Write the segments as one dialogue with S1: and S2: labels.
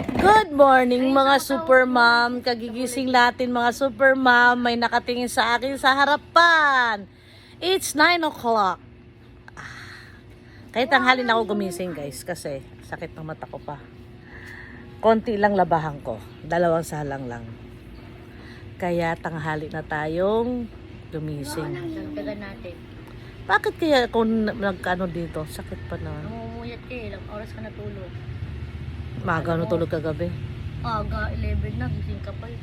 S1: Good morning mga super mom. Kagigising natin mga super mom. May nakatingin sa akin sa harapan. It's 9 o'clock. Kahit tanghali na ako gumising guys kasi sakit ng mata ko pa. Konti lang labahan ko. 2 salang lang. Kaya tanghali na tayong gumising.
S2: Dagdagan natin.
S1: Bakit kaya kung nagkano dito? Sakit pa naman.
S2: Namumuyat ka eh. Ilang oras ka natulog.
S1: Maaga na tulog kagabi.
S2: Aga, 11 na. Gising ka pa eh.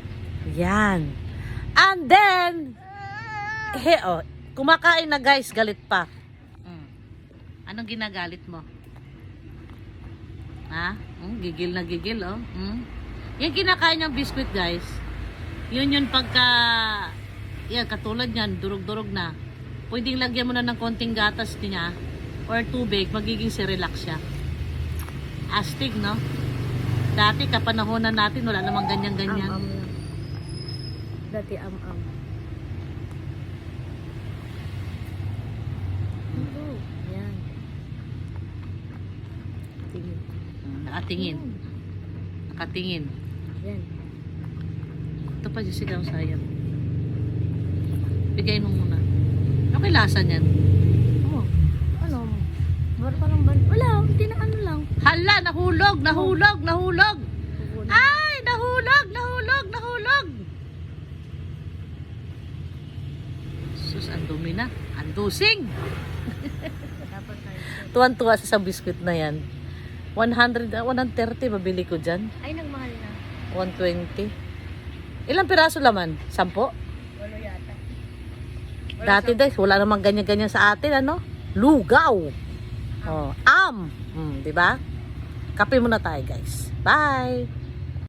S1: Yan. And then, kumakain na guys, galit pa. Anong ginagalit mo? Ha? Gigil na gigil, oh. Yan kinakain niyang biscuit, guys. Yun pagka, yan, katulad yan, durog-durog na. Pwedeng lagyan mo na ng konting gatas niya or tubig, magiging relax siya. Astig, no? Dati, kapanahonan natin, wala namang ganyan-ganyan.
S2: Am-am lang. Dati am-am. Yan. Tingin.
S1: Nakatingin. Nakatingin.
S2: Yan.
S1: Ito pa sigaw sayang. Bigay mo muna. Ano kay lasa niyan?
S2: Oh. Ano? Parang wala. Hindi na ano lang.
S1: Hala, nahulog. Ay, nahulog. Sus, ang dumi na. Ang dusing.
S2: Dapat tayo.
S1: Tuwan-tuwa sa biscuit na yan. 130 mabili ko dyan.
S2: Ay, nagmahal na.
S1: 120. Ilang piraso laman? 10?
S2: Walo yata.
S1: Dati guys, wala namang ganyan-ganyan sa atin, ano? Lugaw. Oh, di ba? Kape muna tayo, guys. Bye.